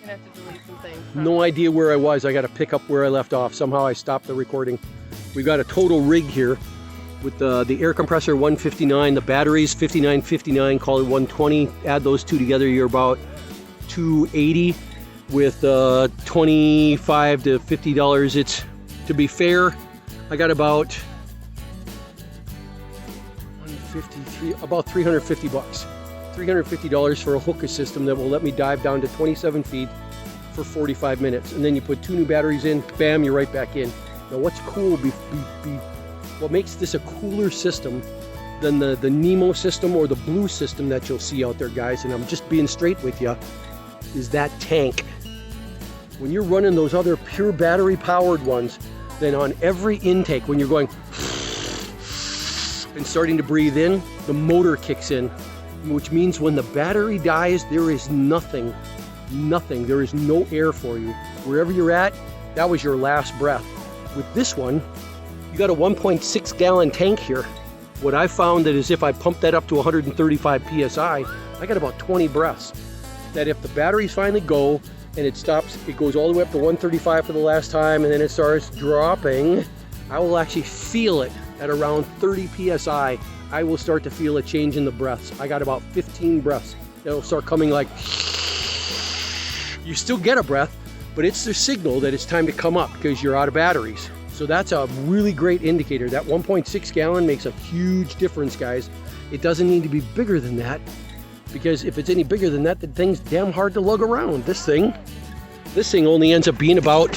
gonna have to delete some things. No idea where I was. I got to pick up where I left off. Somehow I stopped the recording. We got a total rig here with the air compressor 159, the batteries 5959, call it 120. Add those two together, you're about 280 with $25 to $50. It's, to be fair, I got about 153, about 350 bucks. $350 for a Hookah system that will let me dive down to 27 feet for 45 minutes. And then you put 2 new batteries in, bam, you're right back in. Now what's cool, what makes this a cooler system than the Nemo system or the Blue system that you'll see out there, guys, and I'm just being straight with you, is that tank. When you're running those other pure battery powered ones, then on every intake, when you're going and starting to breathe in, the motor kicks in, which means when the battery dies, there is nothing, there is no air for you. Wherever you're at, that was your last breath. With this one, you got a 1.6 gallon tank here. What I found that is if I pump that up to 135 PSI, I got about 20 breaths. That if the batteries finally go and it stops, it goes all the way up to 135 for the last time and then it starts dropping, I will actually feel it at around 30 PSI. I will start to feel a change in the breaths. I got about 15 breaths. It'll start coming like, you still get a breath, but it's the signal that it's time to come up because you're out of batteries. So that's a really great indicator. That 1.6 gallon makes a huge difference, guys. It doesn't need to be bigger than that, because if it's any bigger than that, the thing's damn hard to lug around. This thing only ends up being about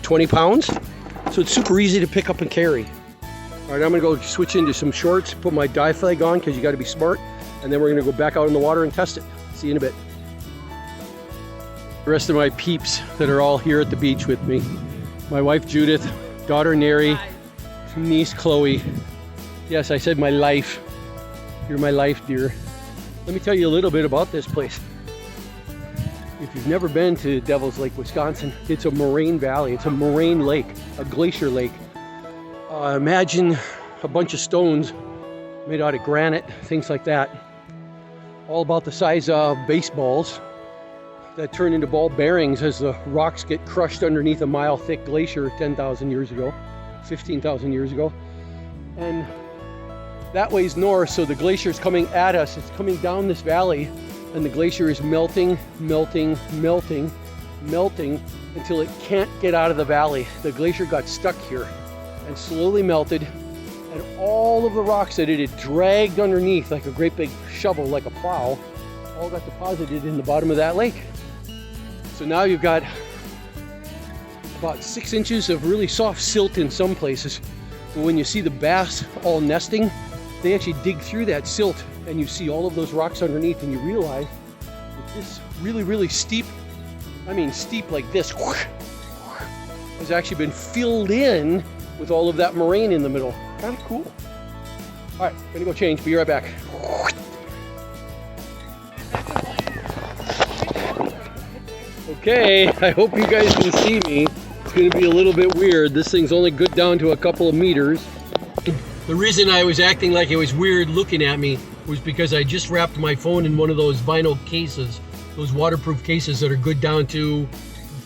20 pounds. So it's super easy to pick up and carry. All right, I'm gonna go switch into some shorts, put my dive flag on because you gotta be smart, and then we're gonna go back out in the water and test it. See you in a bit. The rest of my peeps that are all here at the beach with me. My wife Judith, daughter Neri, niece Chloe. Yes, I said my life. You're my life, dear. Let me tell you a little bit about this place. If you've never been to Devil's Lake, Wisconsin, it's a moraine valley. It's a moraine lake, a glacier lake. Imagine a bunch of stones made out of granite, things like that. All about the size of baseballs that turn into ball bearings as the rocks get crushed underneath a mile-thick glacier 10,000 years ago, 15,000 years ago. And that way's north, so the glacier's coming at us. It's coming down this valley, and the glacier is melting, melting, melting, melting until it can't get out of the valley. The glacier got stuck here and slowly melted, and all of the rocks that it had dragged underneath like a great big shovel, like a plow, all got deposited in the bottom of that lake. So now you've got about 6 inches of really soft silt in some places. But when you see the bass all nesting, they actually dig through that silt and you see all of those rocks underneath, and you realize that this really, really steep, I mean steep like this, has actually been filled in with all of that moraine in the middle. Kind of cool. All right, gonna go change, be right back. Okay, I hope you guys can see me. It's gonna be a little bit weird. This thing's only good down to a couple of meters. The reason I was acting like it was weird looking at me was because I just wrapped my phone in one of those vinyl cases, those waterproof cases that are good down to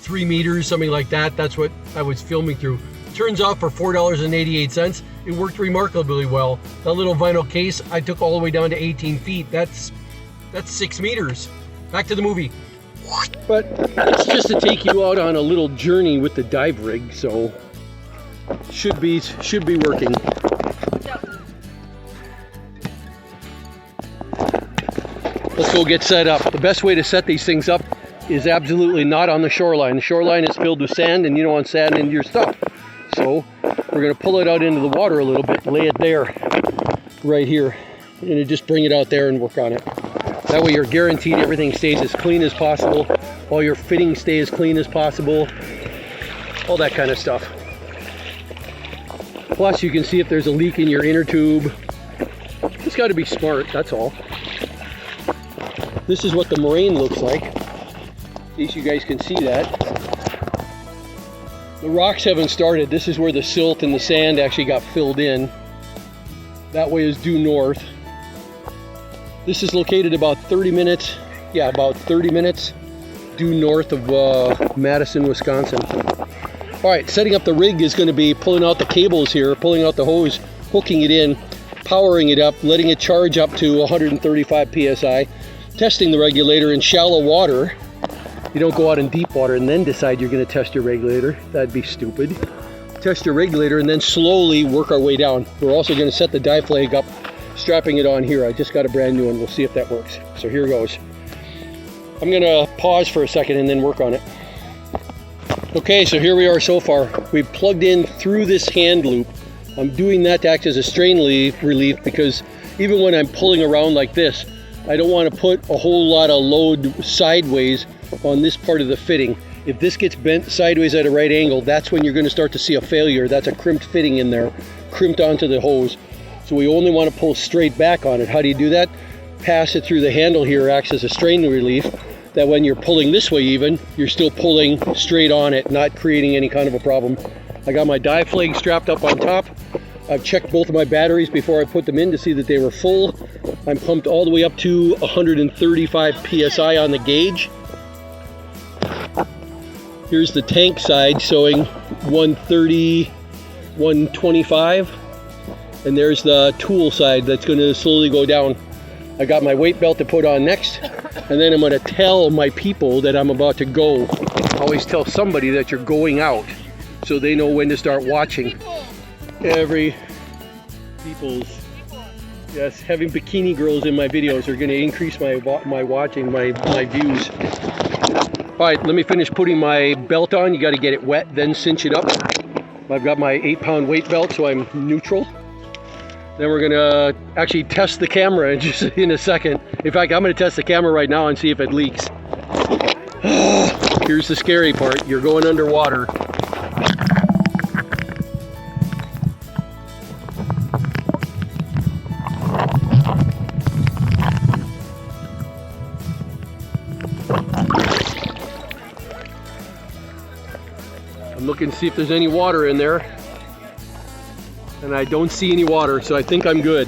3 meters, something like that. That's what I was filming through. Turns out for $4.88, it worked remarkably well. That little vinyl case, I took all the way down to 18 feet. That's 6 meters. Back to the movie. But it's just to take you out on a little journey with the dive rig, so should be working. Let's go get set up. The best way to set these things up is absolutely not on the shoreline. The shoreline is filled with sand, and you don't want sand into your stuff. So we're gonna pull it out into the water a little bit, lay it there, right here, and just bring it out there and work on it. That way you're guaranteed everything stays as clean as possible, all your fittings stay as clean as possible, all that kind of stuff. Plus you can see if there's a leak in your inner tube. Just got to be smart, that's all. This is what the moraine looks like, in case you guys can see that. The rocks haven't started. This is where the silt and the sand actually got filled in. That way is due north. This is located about 30 minutes due north of Madison, Wisconsin. All right, setting up the rig is going to be pulling out the cables here, pulling out the hose, hooking it in, powering it up, letting it charge up to 135 psi, testing the regulator in shallow water. You don't go out in deep water and then decide you're going to test your regulator. That'd be stupid. Test your regulator and then slowly work our way down. We're also going to set the dive flag up, strapping it on here. I just got a brand new one. We'll see if that works. So here goes. I'm going to pause for a second and then work on it. Okay, so here we are so far. We've plugged in through this hand loop. I'm doing that to act as a strain relief because even when I'm pulling around like this, I don't want to put a whole lot of load sideways on this part of the fitting. If this gets bent sideways at a right angle, that's when you're going to start to see a failure. That's a crimped fitting in there, crimped onto the hose. So we only want to pull straight back on it. How do you do that? Pass it through the handle here, acts as a strain relief. That when you're pulling this way even, you're still pulling straight on it, not creating any kind of a problem. I got my dive flag strapped up on top. I've checked both of my batteries before I put them in to see that they were full. I'm pumped all the way up to 135 psi on the gauge. Here's the tank side showing 130, 125. And there's the tool side that's going to slowly go down. I got my weight belt to put on next. And then I'm going to tell my people that I'm about to go. Always tell somebody that you're going out so they know when to start watching. Yes, having bikini girls in my videos are going to increase my watching, my views. All right, let me finish putting my belt on. You got to get it wet, then cinch it up. I've got my 8-pound weight belt, so I'm neutral. Then we're gonna actually test the camera just in a second. In fact, I'm gonna test the camera right now and see if it leaks. Here's the scary part. You're going underwater. I'm looking to see if there's any water in there. And I don't see any water, so I think I'm good.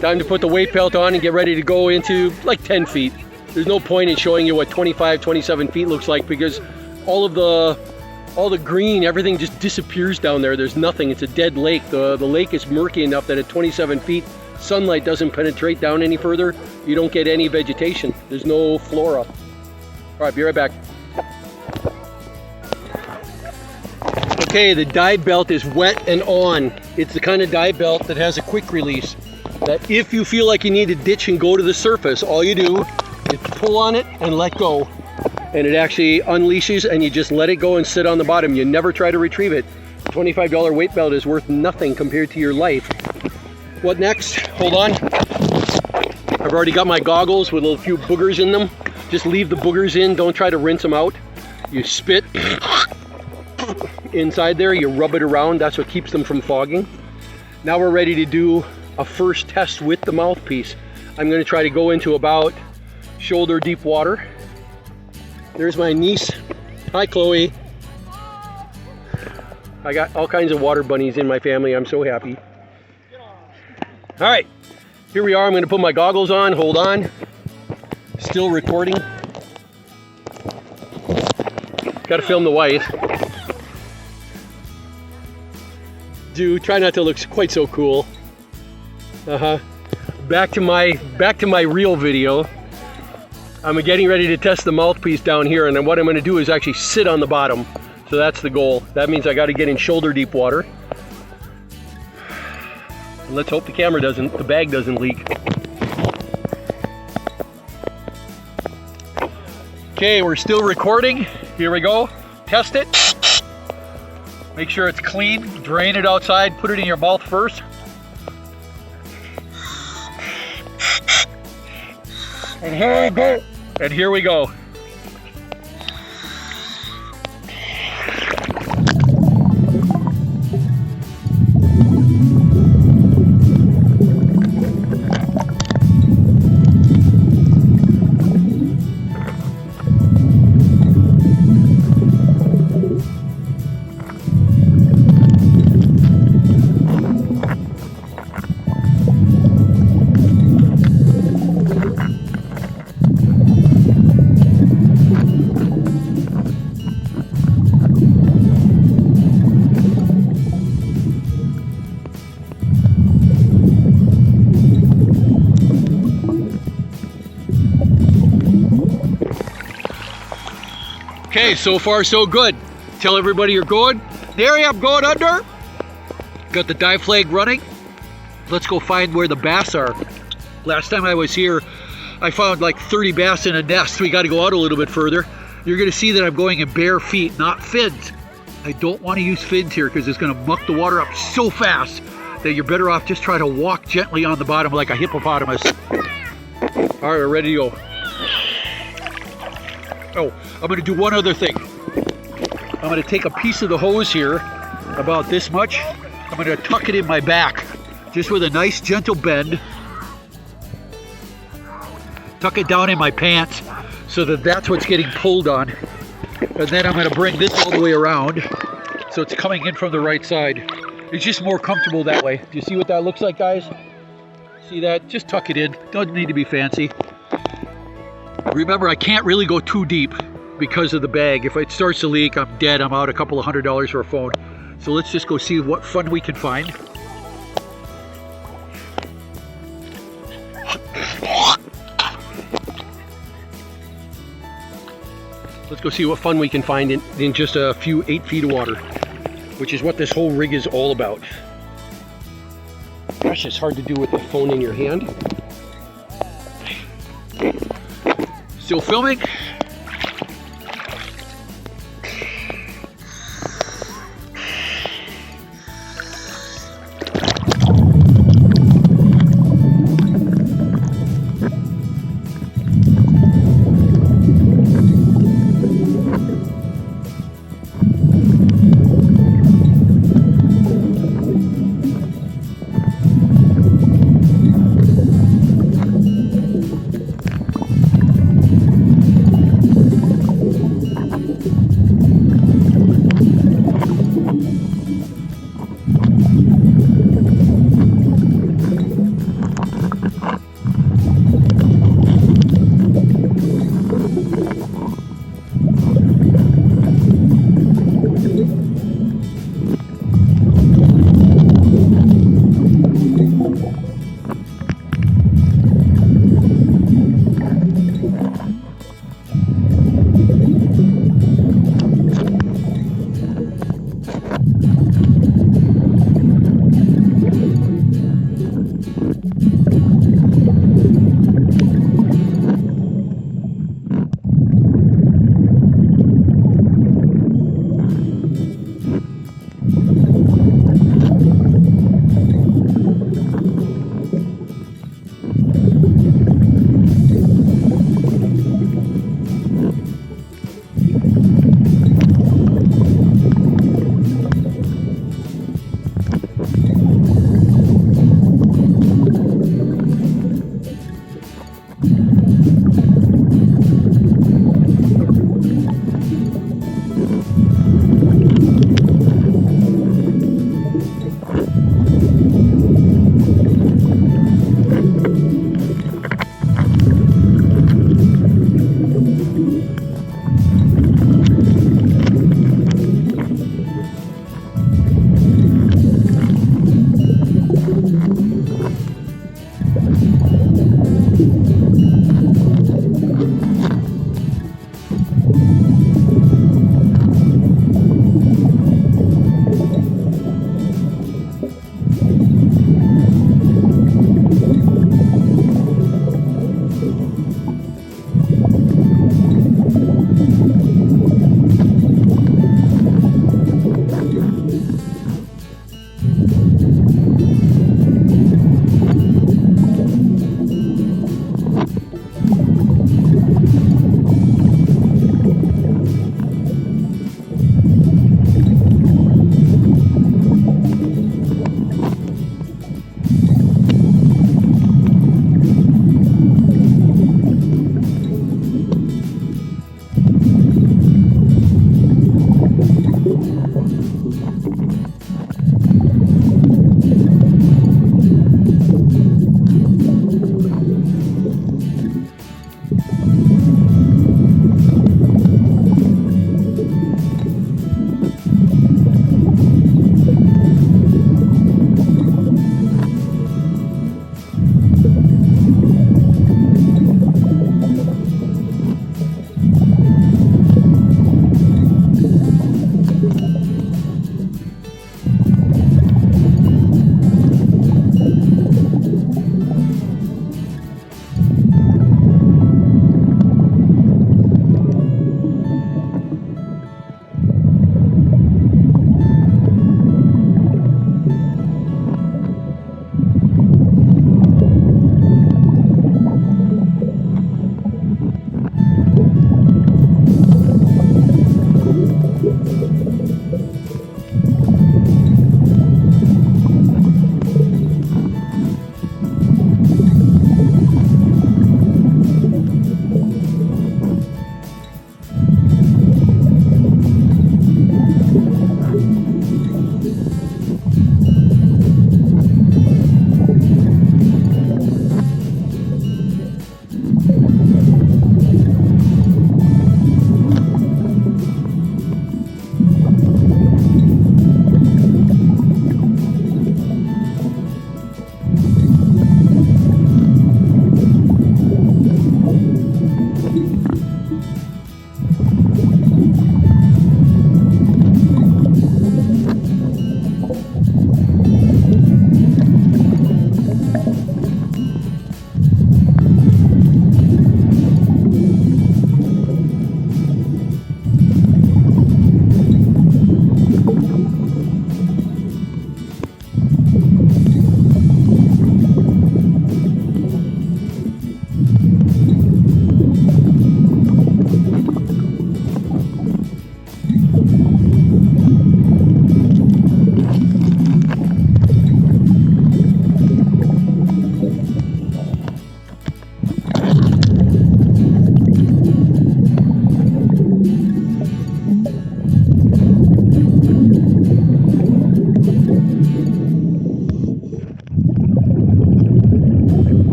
Time to put the weight belt on and get ready to go into like 10 feet. There's no point in showing you what 25, 27 feet looks like because all the green, everything just disappears down there. There's nothing. It's a dead lake. The lake is murky enough that at 27 feet, sunlight doesn't penetrate down any further. You don't get any vegetation. There's no flora. All right, be right back. Okay, the dive belt is wet and on. It's the kind of dive belt that has a quick release. That if you feel like you need to ditch and go to the surface, all you do is pull on it and let go. And it actually unleashes and you just let it go and sit on the bottom. You never try to retrieve it. A $25 weight belt is worth nothing compared to your life. What next? Hold on. I've already got my goggles with a few boogers in them. Just leave the boogers in, don't try to rinse them out. You spit inside there, you rub it around, that's what keeps them from fogging. Now we're ready to do a first test with the mouthpiece. I'm going to try to go into about shoulder deep water. There's my niece. Hi Chloe. I got all kinds of water bunnies in my family. I'm so happy. All right, here we are. I'm going to put my goggles on. Hold on. Still recording. Got to film the wife. Try not to look quite so cool. Back to my real video. I'm getting ready to test the mouthpiece down here, and then what I'm going to do is actually sit on the bottom. So that's the goal. That means I got to get in shoulder deep water. And let's hope the bag doesn't leak. Okay, we're still recording. Here we go. Test it. Make sure it's clean, drain it outside, put it in your mouth first. And here we go. And here we go. Okay, so far so good. Tell everybody you're going. There I am going under. Got the dive flag running. Let's go find where the bass are. Last time I was here, I found like 30 bass in a nest. We got to go out a little bit further. You're going to see that I'm going in bare feet, not fins. I don't want to use fins here because it's going to muck the water up so fast that you're better off just trying to walk gently on the bottom like a hippopotamus. All right, we're ready to go. Oh, I'm going to do one other thing. I'm going to take a piece of the hose here, about this much. I'm going to tuck it in my back, just with a nice gentle bend. Tuck it down in my pants so that that's what's getting pulled on. And then I'm going to bring this all the way around so it's coming in from the right side. It's just more comfortable that way. Do you see what that looks like, guys? See that? Just tuck it in. Doesn't need to be fancy. Remember, I can't really go too deep because of the bag. If it starts to leak, I'm dead. I'm out a couple of $100 for a phone. So let's just go see what fun we can find. Let's go see what fun we can find in just a few 8 feet of water, which is what this whole rig is all about. Gosh, it's hard to do with the phone in your hand. Still filming.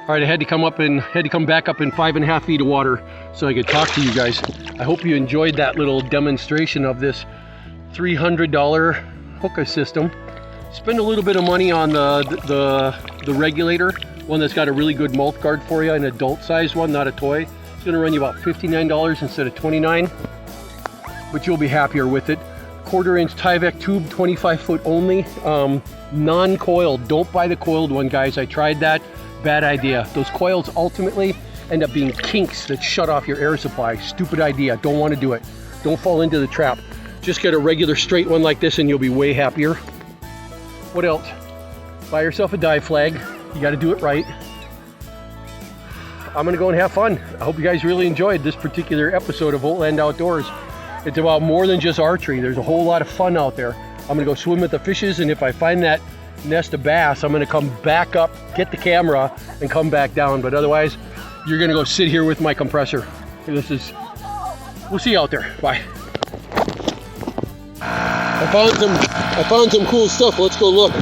All right, I had to come back up in 5.5 feet of water so I could talk to you guys. I hope you enjoyed that little demonstration of this $300 Hookah system. Spend a little bit of money on the regulator, one that's got a really good mouth guard for you, an adult size one, not a toy. It's gonna run you about $59 instead of $29, but you'll be happier with it. 1/4 inch Tyvek tube, 25 foot only, non-coiled. Don't buy the coiled one, guys. I tried that. Bad idea. Those coils ultimately end up being kinks that shut off your air supply. Stupid idea. Don't want to do it. Don't fall into the trap. Just get a regular straight one like this and you'll be way happier. What else? Buy yourself a dive flag. You got to do it right. I'm going to go and have fun. I hope you guys really enjoyed this particular episode of VOGTLAND Outdoors. It's about more than just archery. There's a whole lot of fun out there. I'm going to go swim with the fishes, and if I find that nest of bass, I'm going to come back up, get the camera, and come back down. But otherwise, you're going to go sit here with my compressor. We'll see you out there. Bye. I found some cool stuff. Let's go look.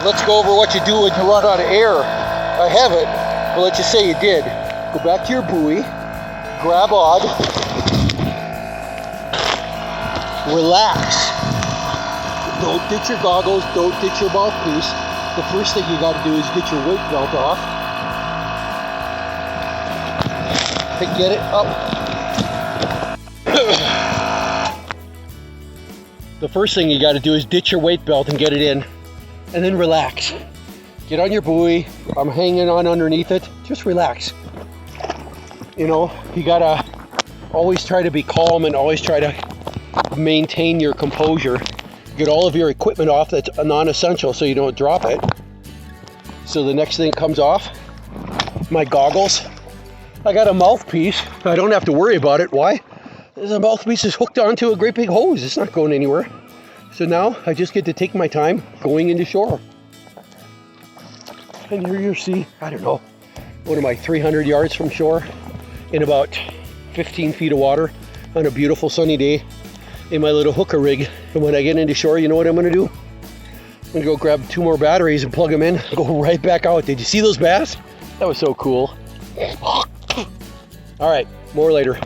let's go over what you do when you run out of air. I haven't, but let's just say you did. Go back to your buoy, grab on, relax. Don't ditch your goggles, don't ditch your mouthpiece. The first thing you gotta do is get your weight belt off. And get it up. The first thing you gotta do is ditch your weight belt and get it in. And then relax. Get on your buoy. I'm hanging on underneath it. Just relax. You know, you gotta always try to be calm and always try to maintain your composure. Get all of your equipment off that's non-essential so you don't drop it. So the next thing comes off, my goggles. I got a mouthpiece. I don't have to worry about it. Why? The mouthpiece is hooked onto a great big hose. It's not going anywhere. So now I just get to take my time going into shore. And here you see, I don't know, what am I, 300 yards from shore in about 15 feet of water on a beautiful sunny day in my little Hookah rig. And when I get into shore, you know what I'm gonna do? I'm gonna go grab 2 more batteries and plug them in, go right back out. Did you see those bass? That was so cool. All right, more later.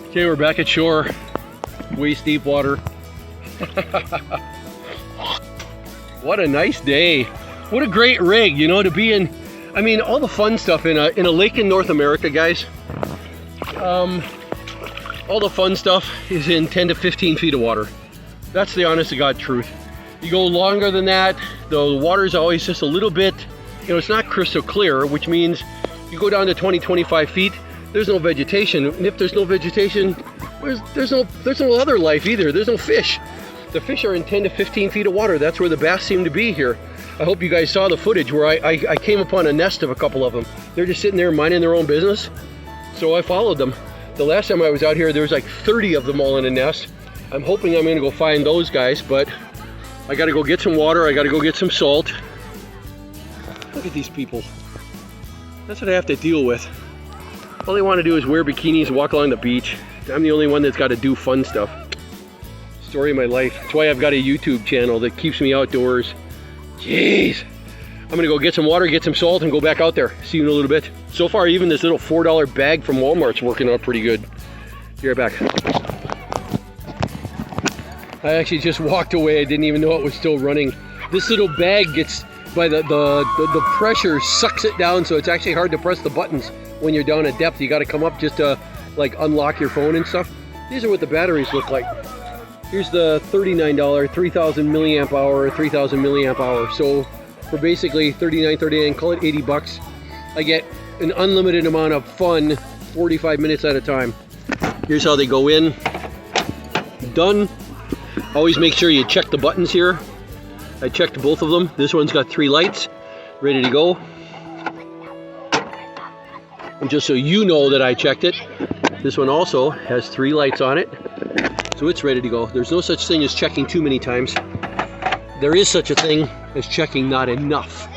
Okay, we're back at shore, waist deep water. What a nice day. What a great rig, you know, to be in. I mean, all the fun stuff in a lake in North America, guys. All the fun stuff is in 10 to 15 feet of water. That's the honest to God truth. You go longer than that, the water's always just a little bit, you know, it's not crystal clear, which means you go down to 20, 25 feet, there's no vegetation. And if there's no vegetation, there's no other life either. There's no fish. The fish are in 10 to 15 feet of water. That's where the bass seem to be here. I hope you guys saw the footage where I came upon a nest of a couple of them. They're just sitting there minding their own business. So I followed them. The last time I was out here, there was like 30 of them all in a nest. I'm hoping I'm gonna go find those guys, but I gotta go get some water. I gotta go get some salt. Look at these people. That's what I have to deal with. All they want to do is wear bikinis and walk along the beach. I'm the only one that's got to do fun stuff. Story of my life. That's why I've got a YouTube channel that keeps me outdoors. Jeez. I'm gonna go get some water, get some salt, and go back out there. See you in a little bit. So far, even this little $4 bag from Walmart's working out pretty good. Be right back. I actually just walked away. I didn't even know it was still running. This little bag gets, by the pressure sucks it down, so it's actually hard to press the buttons when you're down at depth. You got to come up just to like unlock your phone and stuff. These are what the batteries look like. Here's the $39 3000 milliamp hour, 3000 milliamp hour. So for basically $39.39, call it 80 bucks, I get an unlimited amount of fun 45 minutes at a time. Here's how they go in. Done. Always make sure you check the buttons here. I checked both of them. This one's got 3 lights, ready to go. And just so you know that I checked it, this one also has 3 lights on it, so it's ready to go. There's no such thing as checking too many times. There is such a thing as checking not enough.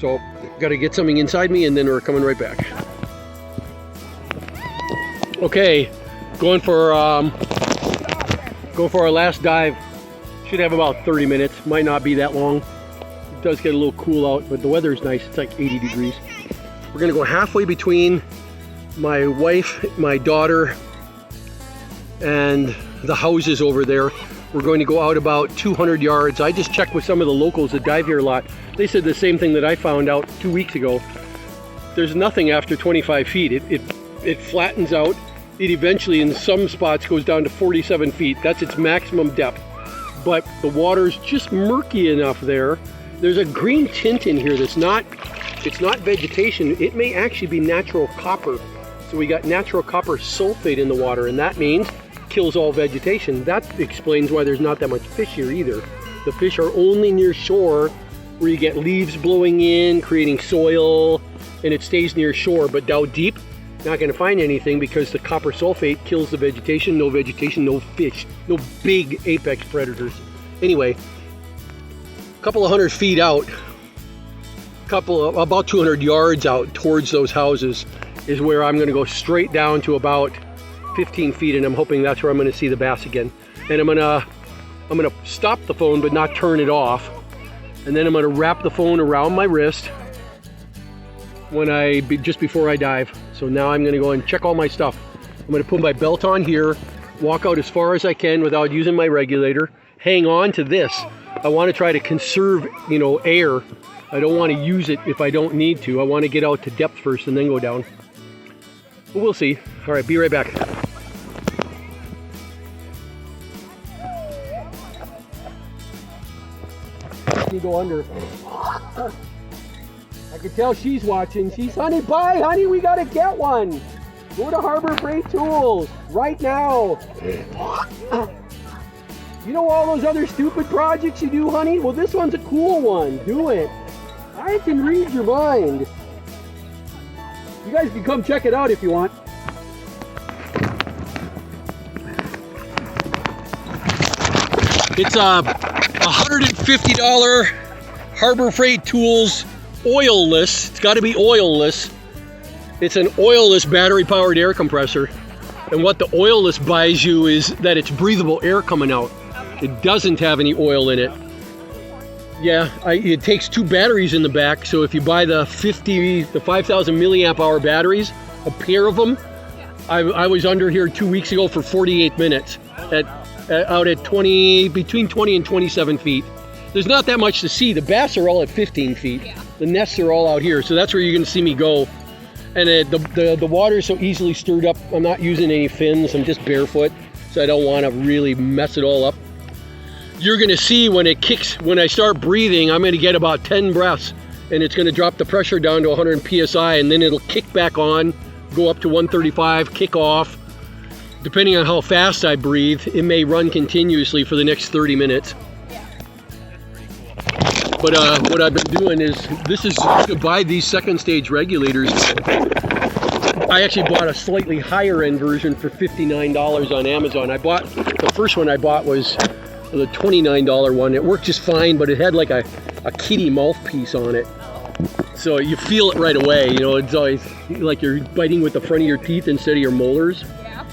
So, gotta get something inside me and then we're coming right back. Okay, going for our last dive. Should have about 30 minutes, might not be that long. It does get a little cool out, but the weather is nice. It's like 80 degrees. We're gonna go halfway between my wife, my daughter, and the houses over there. We're going to go out about 200 yards. I just checked with some of the locals that dive here a lot. They said the same thing that I found out 2 weeks ago. There's nothing after 25 feet. It flattens out. It eventually, in some spots, goes down to 47 feet. That's its maximum depth. But the water's just murky enough there. There's a green tint in here that's not, it's not vegetation. It may actually be natural copper. So we got natural copper sulfate in the water, and that means kills all vegetation. That explains why there's not that much fish here either. The fish are only near shore where you get leaves blowing in, creating soil, and it stays near shore. But down deep, not going to find anything because the copper sulfate kills the vegetation, no fish, no big apex predators. Anyway, a couple of 100 feet out, about 200 yards out towards those houses is where I'm going to go straight down to about 15 feet, and I'm hoping that's where I'm going to see the bass again. And I'm going to I'm gonna stop the phone but not turn it off. And then I'm gonna wrap the phone around my wrist just before I dive. So now I'm gonna go and check all my stuff. I'm gonna put my belt on here, walk out as far as I can without using my regulator, hang on to this. I wanna try to conserve, air. I don't wanna use it if I don't need to. I wanna get out to depth first and then go down. But we'll see. All right, be right back. You go under. I can tell she's watching. She's, honey, bye, honey, we gotta get one. Go to Harbor Freight Tools right now. You know all those other stupid projects you do, honey? Well, this one's a cool one. Do it. I can read your mind. You guys can come check it out if you want. It's a $150 Harbor Freight Tools oilless. It's got to be oilless. It's an oilless battery-powered air compressor. And what the oilless buys you is that it's breathable air coming out. It doesn't have any oil in it. Yeah, it takes 2 batteries in the back. So if you buy the 5,000 milliamp hour batteries, a pair of them, I was under here 2 weeks ago for 48 minutes out at between 20 and 27 feet. There's not that much to see. The bass are all at 15 feet. Yeah. The nests are all out here, so that's where you're going to see me go. And the water is so easily stirred up. I'm not using any fins. I'm just barefoot, so I don't want to really mess it all up. You're going to see when it kicks, when I start breathing, I'm going to get about 10 breaths, and it's going to drop the pressure down to 100 psi, and then it'll kick back on, go up to 135, kick off. Depending on how fast I breathe, it may run continuously for the next 30 minutes. But what I've been doing is, this is to buy these second stage regulators. I actually bought a slightly higher end version for $59 on Amazon. The first one I bought was the $29 one. It worked just fine, but it had like a kitty mouthpiece on it. So you feel it right away. It's always like you're biting with the front of your teeth instead of your molars. Yeah.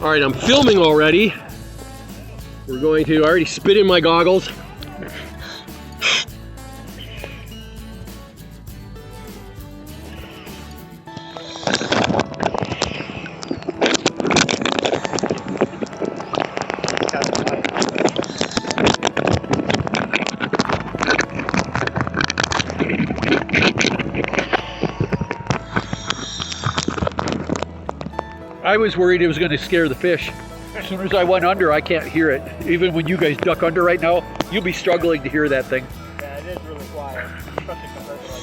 All right, I'm filming already. I already spit in my goggles. I was worried it was going to scare the fish. As soon as I went under, I can't hear it. Even when you guys duck under right now, you'll be struggling to hear that thing. Yeah, it is really quiet, especially compared to like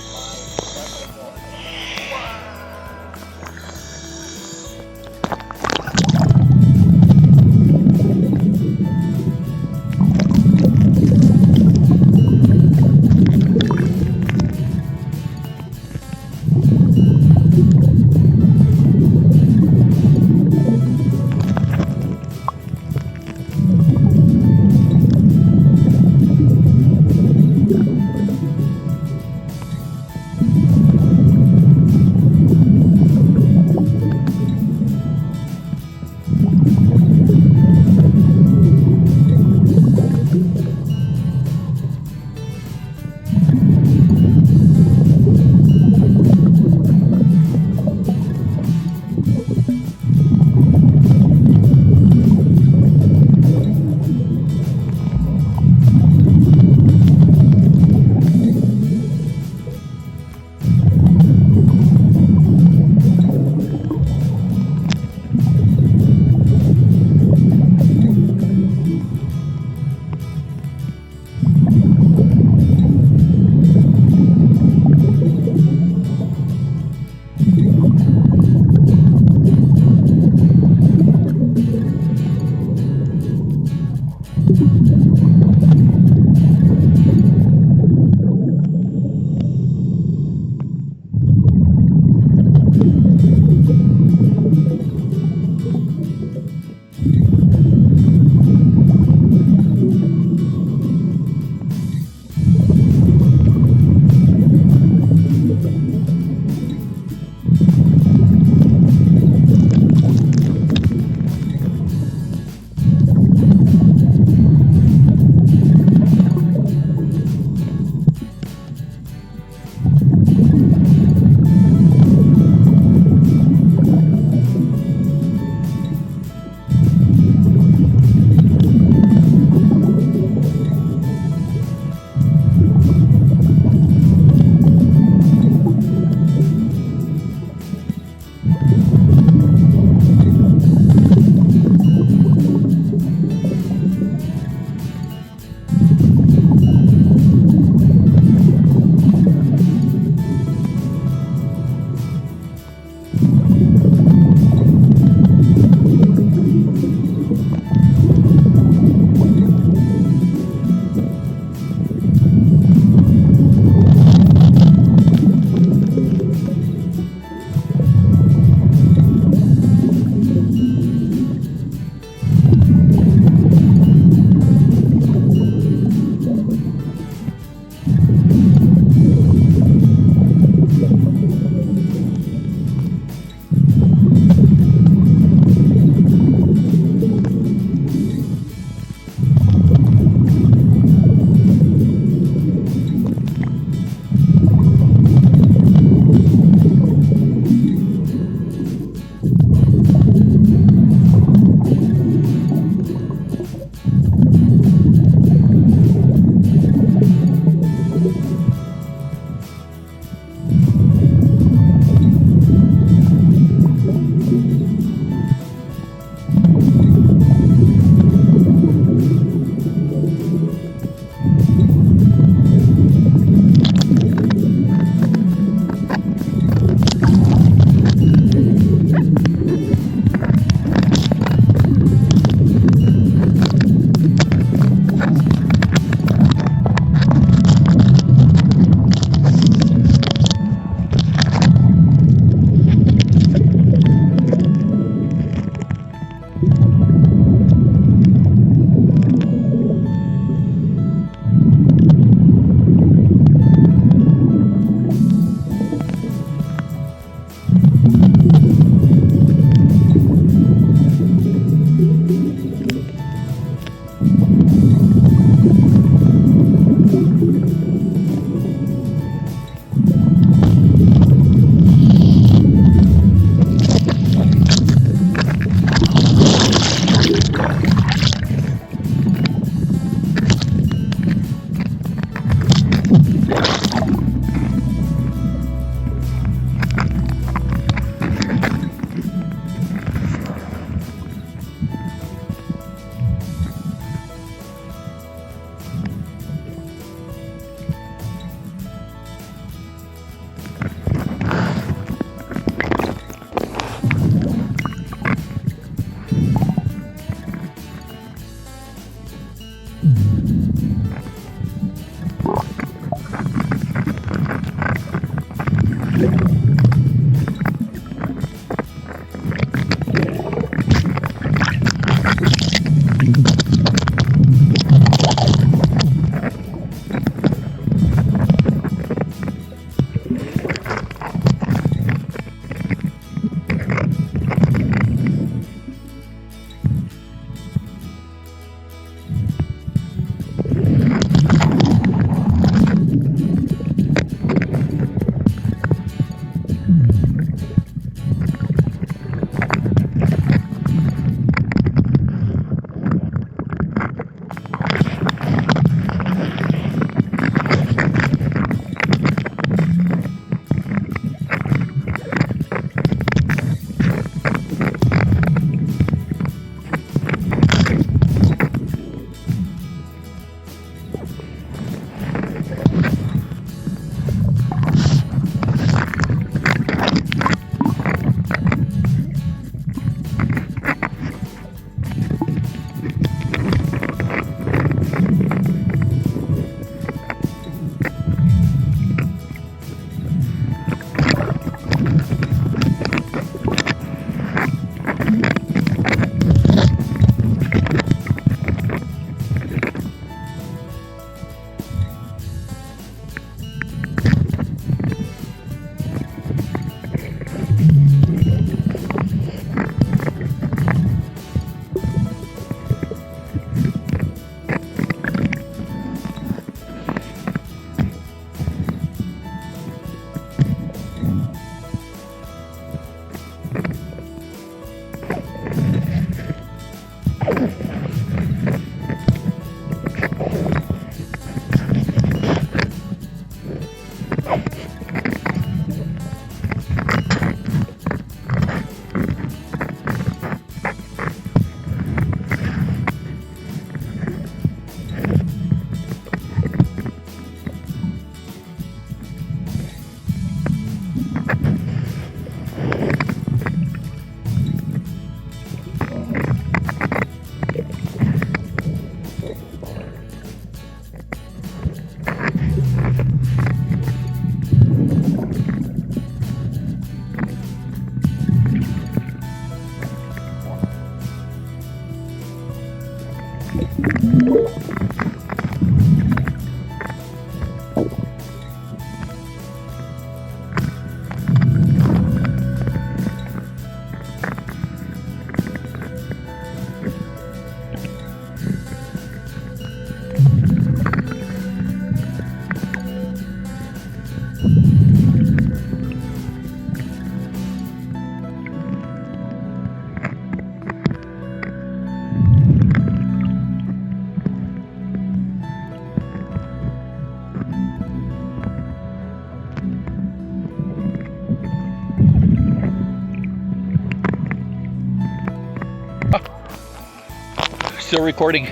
Still recording.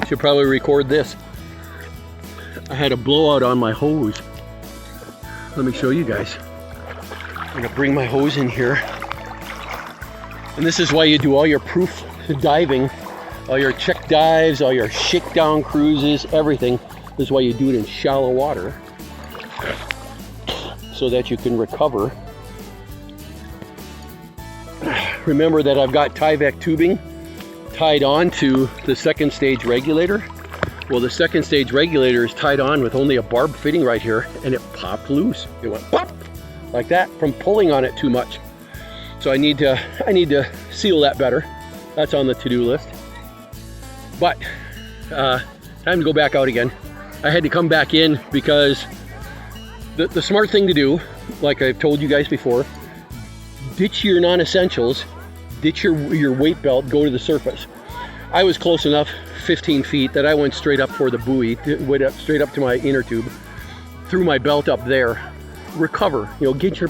Should probably record this. I had a blowout on my hose. Let me show you guys. I'm gonna bring my hose in here. And this is why you do all your proof diving, all your check dives, all your shakedown cruises, everything. This is why you do it in shallow water, so that you can recover. Remember that I've got Tyvek tubing tied on to the second stage regulator. Well, the second stage regulator is tied on with only a barb fitting right here, and it popped loose. It went pop like that from pulling on it too much. So I need to seal that better. That's on the to-do list. But time to go back out again. I had to come back in because the smart thing to do, like I've told you guys before, ditch your non-essentials, ditch your weight belt, go to the surface. I was close enough, 15 feet, that I went straight up for the buoy, went up straight up to my inner tube, threw my belt up there, recover, you know, get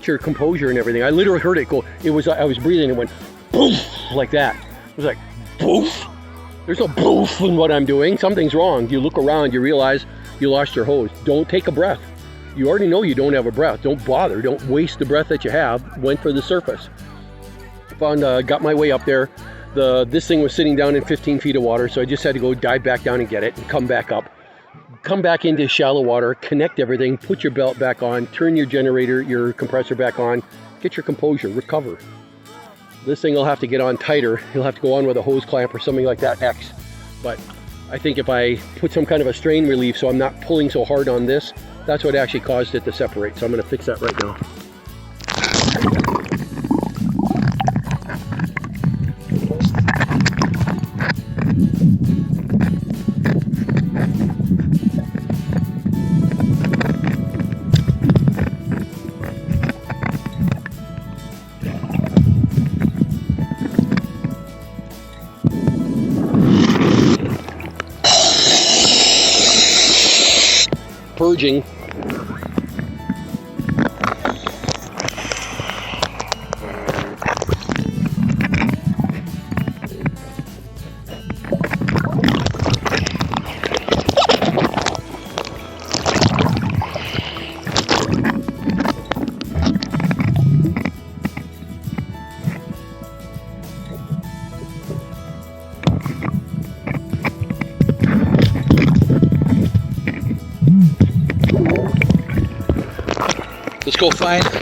your composure and everything. I literally heard it go. I was breathing, it went poof like that. It was like poof. There's no poof in what I'm doing. Something's wrong. You look around, you realize you lost your hose. Don't take a breath. You already know you don't have a breath. Don't bother. Don't waste the breath that you have. Went for the surface. Got my way up there. This thing was sitting down in 15 feet of water, so I just had to go dive back down and get it and come back up. Come back into shallow water, connect everything, put your belt back on, turn your generator, your compressor back on, get your composure, recover. This thing will have to get on tighter. You'll have to go on with a hose clamp or something like that, X. But I think if I put some kind of a strain relief so I'm not pulling so hard on this, that's what actually caused it to separate. So I'm going to fix that right now. Purging.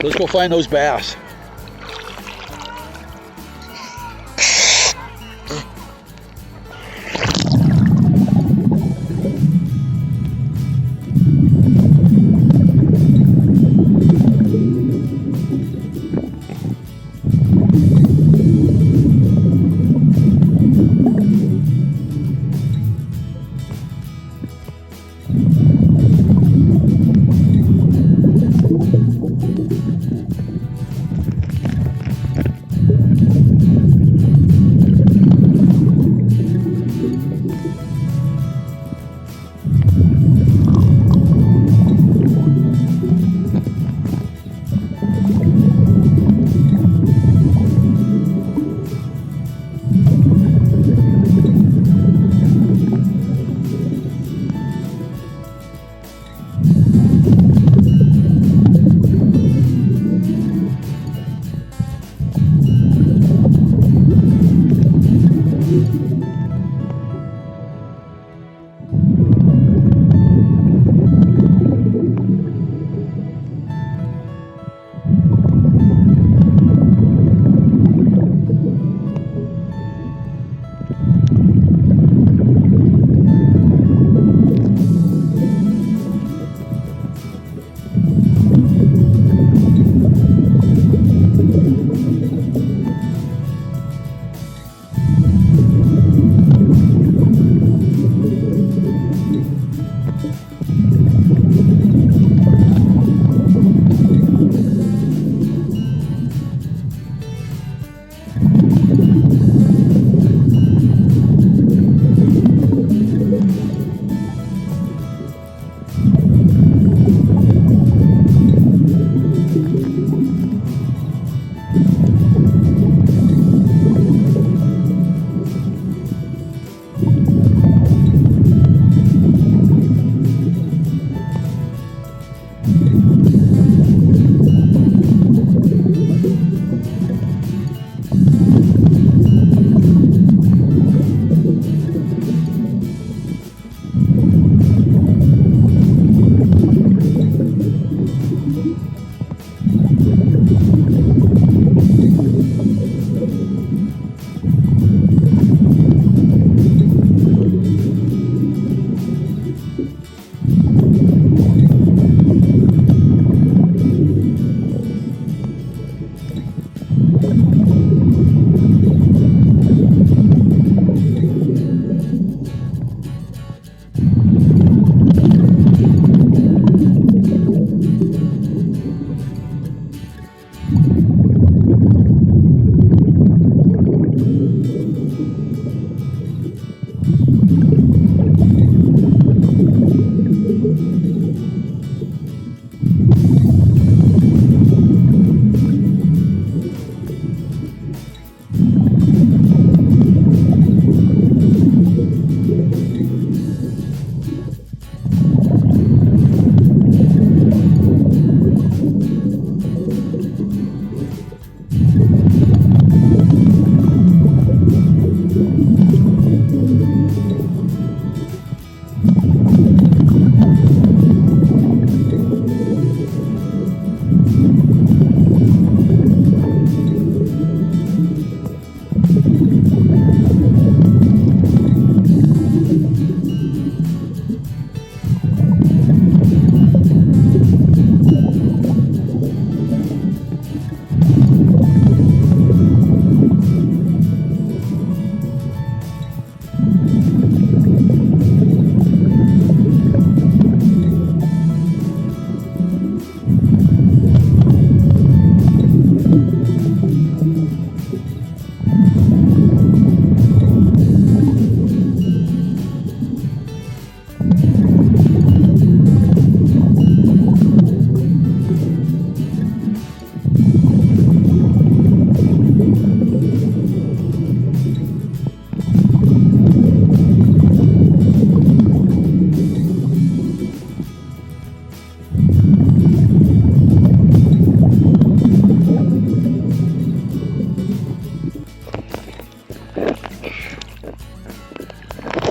Let's go find those bass.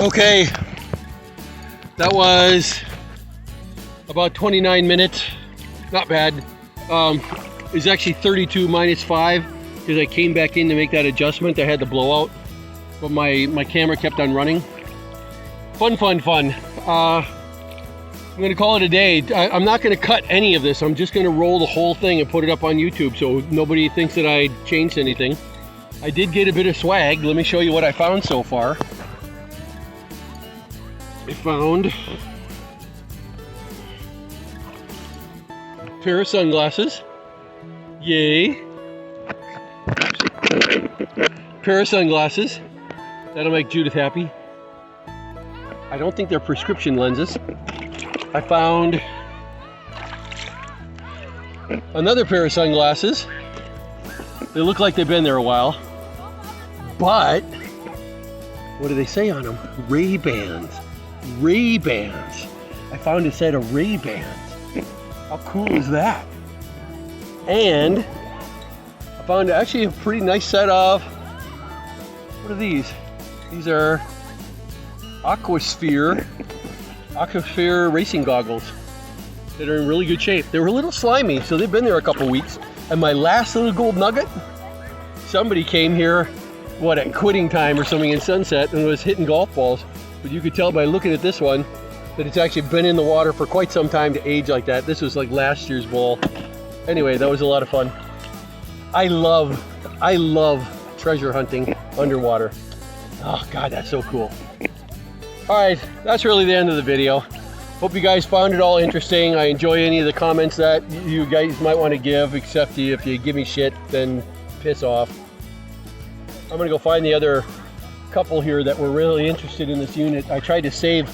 Okay, that was about 29 minutes. Not bad. It's actually 32 minus 5 because I came back in to make that adjustment. I had the blowout, but my camera kept on running. Fun. I'm gonna call it a day. I'm not gonna cut any of this. I'm just gonna roll the whole thing and put it up on YouTube so nobody thinks that I changed anything. I did get a bit of swag. Let me show you what I found so far. I found a pair of sunglasses. Yay. Pair of sunglasses. That'll make Judith happy. I don't think they're prescription lenses. I found another pair of sunglasses. They look like they've been there a while. But, what do they say on them? Ray-Bans. Ray-Bans. I found a set of Ray-Bans. How cool is that? And I found actually a pretty nice set of, what are these? These are Aquasphere racing goggles that are in really good shape. They were a little slimy, so they've been there a couple weeks. And my last little gold nugget, somebody came here, what, at quitting time or something in Sunset and was hitting golf balls. But you could tell by looking at this one that it's actually been in the water for quite some time to age like that. This was like last year's ball. Anyway, that was a lot of fun. I love treasure hunting underwater. Oh God, that's so cool. All right, that's really the end of the video. Hope you guys found it all interesting. I enjoy any of the comments that you guys might want to give, except if you give me shit, then piss off. I'm gonna go find the other couple here that were really interested in this unit. I tried to save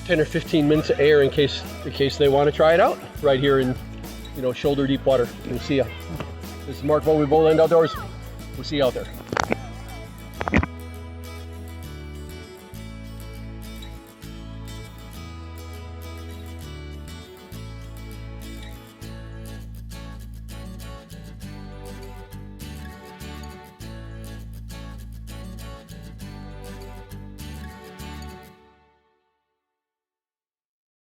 10 or 15 minutes of air in case they want to try it out right here in, shoulder deep water. We'll see ya. This is Mark with VOGTLAND Outdoors. We'll see you out there.